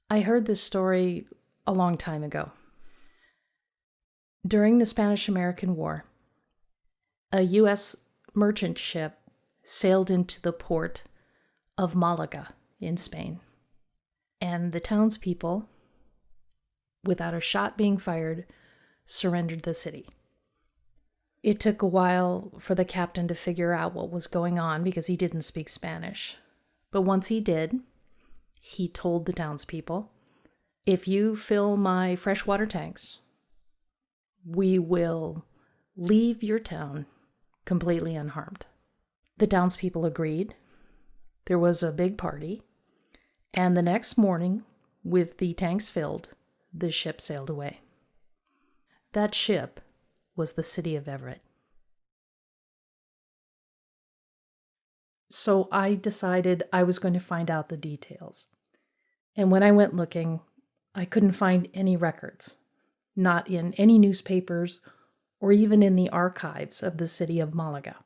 I heard this story a long time ago. During the Spanish-American War, a U.S. merchant ship sailed into the port of Malaga in Spain, and the townspeople, without a shot being fired, surrendered the city. It took a while for the captain to figure out what was going on because he didn't speak Spanish. But once he did, he told the townspeople, "If you fill my freshwater tanks, we will leave your town completely unharmed." The townspeople agreed. There was a big party, and the next morning, with the tanks filled, the ship sailed away. That ship was the City of Everett. So I decided I was going to find out the details. And when I went looking, I couldn't find any records, not in any newspapers or even in the archives of the city of Malaga.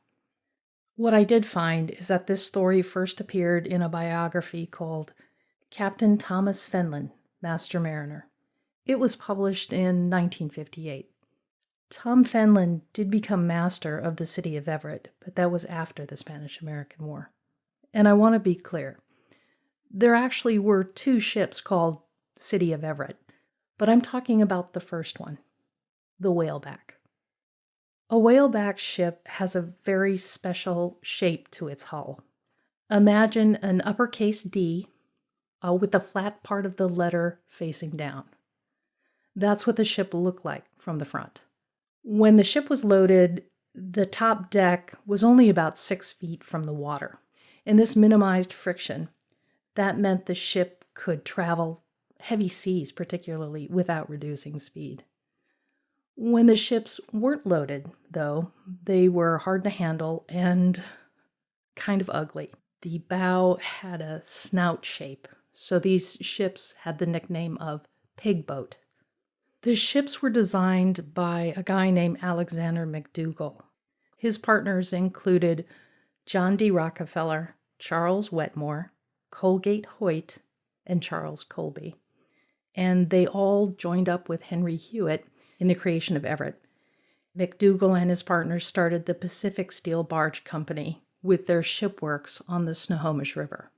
What I did find is that this story first appeared in a biography called Captain Thomas Fenlon, Master Mariner. It was published in 1958. Tom Fenlon did become master of the City of Everett, but that was after the Spanish-American War. And I want to be clear. There actually were two ships called City of Everett, but I'm talking about the first one, the whaleback. A whaleback ship has a very special shape to its hull. Imagine an uppercase D with the flat part of the letter facing down. That's what the ship looked like from the front. When the ship was loaded, the top deck was only about 6 feet from the water, and this minimized friction. That meant the ship could travel heavy seas, particularly, without reducing speed. When the ships weren't loaded, though, they were hard to handle and kind of ugly. The bow had a snout shape, so these ships had the nickname of pig boat. The ships were designed by a guy named Alexander McDougall. His partners included John D. Rockefeller, Charles Wetmore, Colgate Hoyt, and Charles Colby. And they all joined up with Henry Hewitt in the creation of Everett. McDougall and his partners started the Pacific Steel Barge Company with their shipworks on the Snohomish River.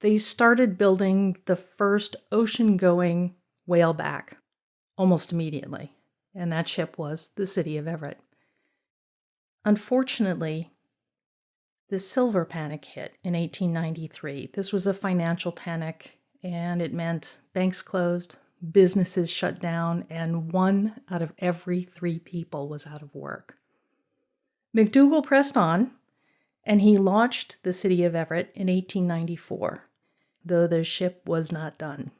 They started building the first ocean-going whaleback almost immediately, and that ship was the City of Everett. Unfortunately, the silver panic hit in 1893. This was a financial panic, and it meant banks closed, businesses shut down, and 1 out of every 3 people was out of work. McDougall pressed on, and he launched the City of Everett in 1894, though the ship was not done.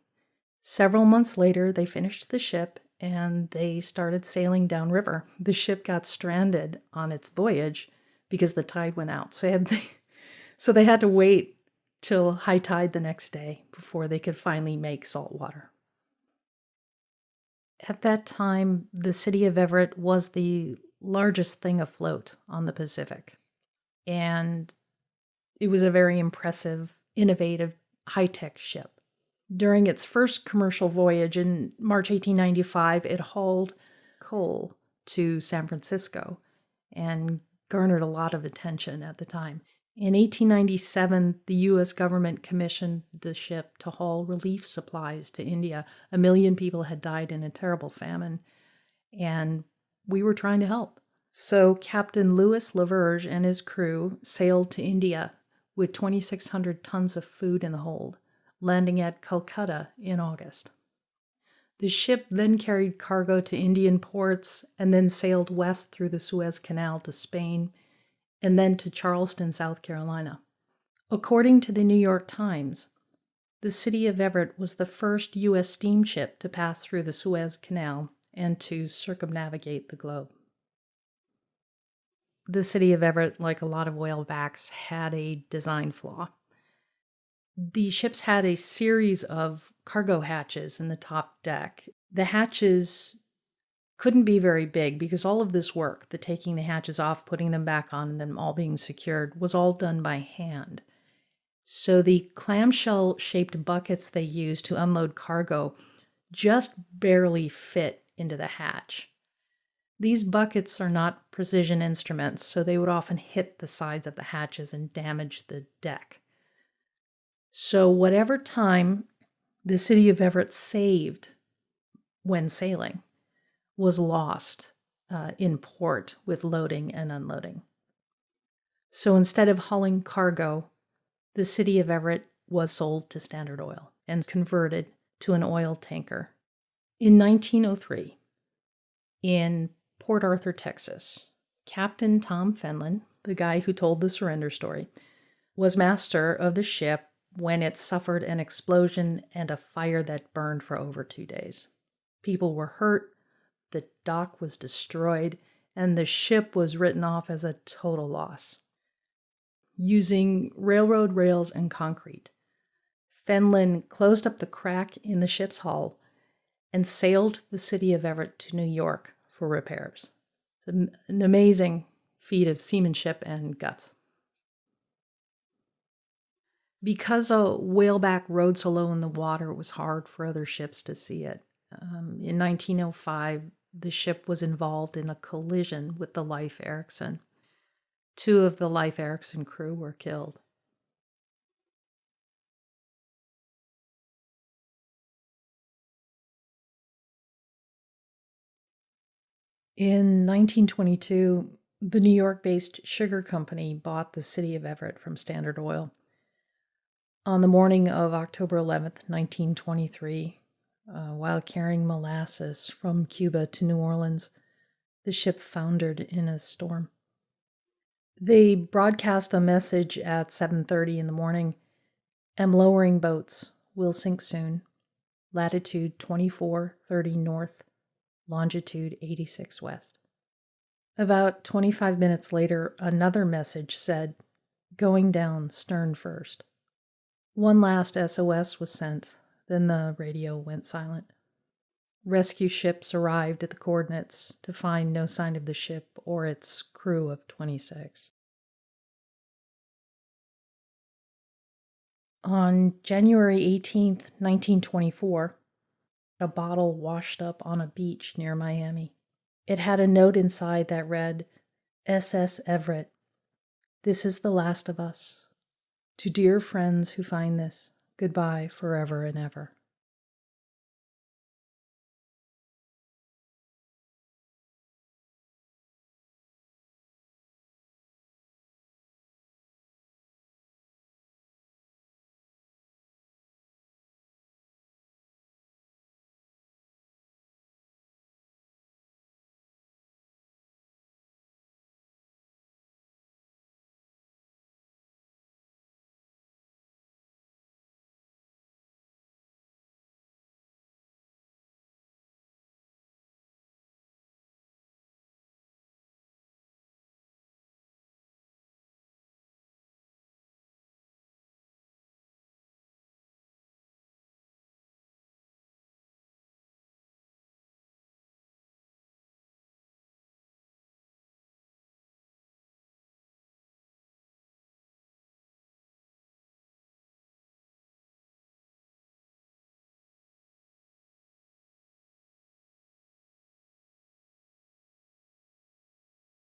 Several months later, they finished the ship and they started sailing downriver. The ship got stranded on its voyage because the tide went out. So they had to wait till high tide the next day before they could finally make salt water. At that time, the City of Everett was the largest thing afloat on the Pacific. And it was a very impressive, innovative, high-tech ship. During its first commercial voyage in March 1895, it hauled coal to San Francisco and garnered a lot of attention at the time. In 1897, the U.S. government commissioned the ship to haul relief supplies to India. 1 million people had died in a terrible famine, and we were trying to help. So Captain Louis Laverge and his crew sailed to India with 2,600 tons of food in the hold, landing at Calcutta in August. The ship then carried cargo to Indian ports and then sailed west through the Suez Canal to Spain and then to Charleston, South Carolina. According to the New York Times, the City of Everett was the first U.S. steamship to pass through the Suez Canal and to circumnavigate the globe. The City of Everett, like a lot of whalebacks, had a design flaw. The ships had a series of cargo hatches in the top deck. The hatches couldn't be very big because all of this work, the taking the hatches off, putting them back on, and then all being secured, was all done by hand. So the clamshell-shaped buckets they used to unload cargo just barely fit into the hatch. These buckets are not precision instruments, so they would often hit the sides of the hatches and damage the deck. So whatever time the city of Everett saved when sailing was lost in port with loading and unloading. So instead of hauling cargo, the city of Everett was sold to Standard Oil and converted to an oil tanker. In 1903, in Port Arthur, Texas, Captain Tom Fenlon, the guy who told the surrender story, was master of the ship when it suffered an explosion and a fire that burned for over 2 days. People were hurt, the dock was destroyed, and the ship was written off as a total loss. Using railroad rails and concrete, Fenlon closed up the crack in the ship's hull and sailed the city of Everett to New York for repairs. An amazing feat of seamanship and guts. Because a whaleback rode so low in the water, it was hard for other ships to see it. In 1905, the ship was involved in a collision with the Leif Erikson. 2 of the Leif Erikson crew were killed. In 1922, the New York-based sugar company bought the city of Everett from Standard Oil. On the morning of October 11th, 1923, while carrying molasses from Cuba to New Orleans, the ship foundered in a storm. They broadcast a message at 7:30 in the morning. Am lowering boats. Will sink soon. Latitude 2430 north, longitude 86 west. About 25 minutes later, another message said, going down stern first. One last SOS was sent, then the radio went silent. Rescue ships arrived at the coordinates to find no sign of the ship or its crew of 26. On January 18th, 1924, a bottle washed up on a beach near Miami. It had a note inside that read, SS Everett, this is the last of us. To dear friends who find this, goodbye forever and ever.